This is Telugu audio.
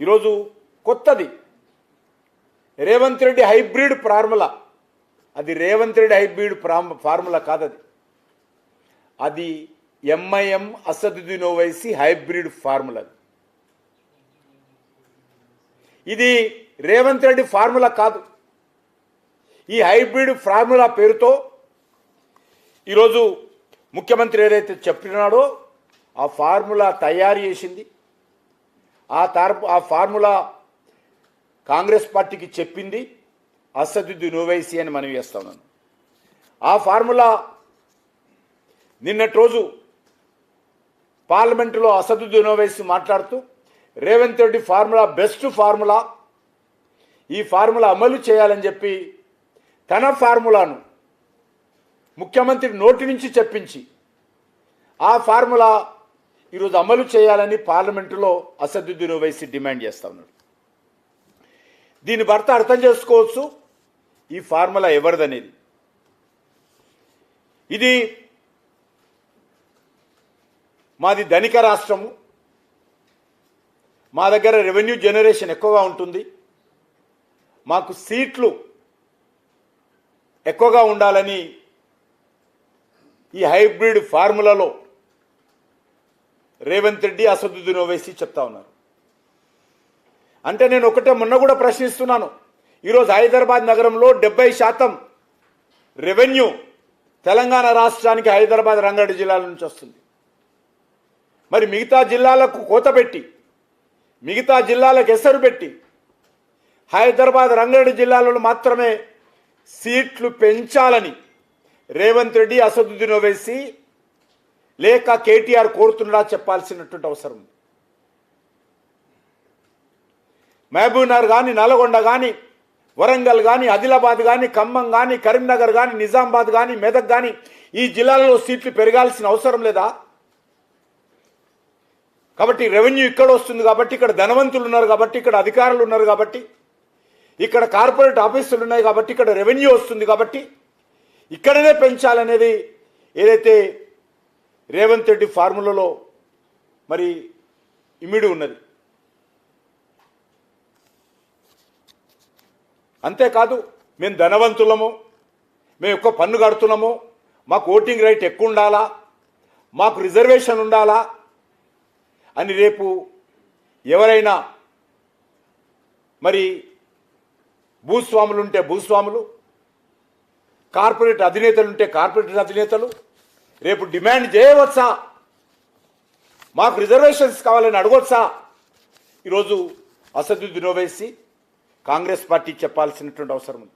ఈరోజు కొత్తది రేవంత్ రెడ్డి హైబ్రిడ్ ఫార్ములా. అది రేవంత్ రెడ్డి హైబ్రిడ్ ఫార్ములా కాదది, అది MIM Asaduddin Owaisi hybrid formula. ఇది రేవంత్ రెడ్డి ఫార్ములా కాదు. ఈ హైబ్రిడ్ ఫార్ములా పేరుతో ఈరోజు ముఖ్యమంత్రి ఏదైతే చెప్పినాడో ఆ ఫార్ములా తయారు చేసింది, ఆ ఫార్ములా కాంగ్రెస్ పార్టీకి చెప్పింది అసదుద్దీన్ ఓవైసీ అని మనం చేస్తా ఉన్నాను. ఆ ఫార్ములా నిన్నటి రోజు పార్లమెంటులో అసదుద్దీన్ ఓవైసీ మాట్లాడుతూ Revanth Reddy formula best formula, ఈ ఫార్ములా అమలు చేయాలని చెప్పి తన ఫార్ములాను ముఖ్యమంత్రి నోటి నుంచి చెప్పించి ఆ ఫార్ములా ఈరోజు అమలు చేయాలని పార్లమెంటులో అసదుద్దీన్ ఓవైసీ డిమాండ్ చేస్తా ఉన్నాడు. దీని భర్త అర్థం చేసుకోవచ్చు ఈ ఫార్ములా ఎవరిదనేది. ఇది మాది ధనిక రాష్ట్రము, మా దగ్గర రెవెన్యూ జనరేషన్ ఎక్కువగా ఉంటుంది, మాకు సీట్లు ఎక్కువగా ఉండాలని ఈ హైబ్రిడ్ ఫార్ములాలో రేవంత్ రెడ్డి అసదుద్దీన్ ఓవైసీ చెప్తా ఉన్నారు. అంటే నేను ఒకటే మొన్న కూడా ప్రశ్నిస్తున్నాను, ఈరోజు హైదరాబాద్ నగరంలో 70% రెవెన్యూ తెలంగాణ రాష్ట్రానికి హైదరాబాద్ రంగారెడ్డి జిల్లాల నుంచి వస్తుంది. మరి మిగతా జిల్లాలకు కోత పెట్టి, మిగతా జిల్లాలకు ఎసరు పెట్టి హైదరాబాద్ రంగారెడ్డి జిల్లాలలో మాత్రమే సీట్లు పెంచాలని రేవంత్ రెడ్డి అసదుద్దీన్ ఓవైసీ లేక కేటీఆర్ కోరుతున్నాడా చెప్పాల్సినటువంటి అవసరం ఉంది. మహబూబ్నగర్ కానీ, నల్గొండ కానీ, వరంగల్ కానీ, ఆదిలాబాద్ కానీ, ఖమ్మం కానీ, కరీంనగర్ కానీ, నిజామాబాద్ కానీ, మెదక్ కానీ ఈ జిల్లాలలో సీట్లు పెరగాల్సిన అవసరం లేదా? కాబట్టి రెవెన్యూ ఇక్కడ వస్తుంది కాబట్టి, ఇక్కడ ధనవంతులు ఉన్నారు కాబట్టి, ఇక్కడ అధికారులు ఉన్నారు కాబట్టి, ఇక్కడ కార్పొరేట్ ఆఫీసులు ఉన్నాయి కాబట్టి, ఇక్కడ రెవెన్యూ వస్తుంది కాబట్టి ఇక్కడనే పెంచాలనేది ఏదైతే రేవంత్ రెడ్డి ఫార్ములాలో మరి ఇమిడి ఉన్నది. అంతేకాదు మేము ధనవంతులము, మేము ఎక్కువ పన్ను కడుతున్నాము, మాకు ఓటింగ్ రైట్ ఎక్కువ ఉండాలా, మాకు రిజర్వేషన్ ఉండాలా అని రేపు ఎవరైనా మరి భూస్వాములు ఉంటే భూస్వాములు, కార్పొరేట్ అధినేతలు ఉంటే కార్పొరేట్ అధినేతలు రేపు డిమాండ్ చేయవచ్చా, మాకు రిజర్వేషన్స్ కావాలని అడగవచ్చా? ఈరోజు అసదుద్దీన్ ఓవైసీ కాంగ్రెస్ పార్టీ చెప్పాల్సినటువంటి అవసరం ఉంది.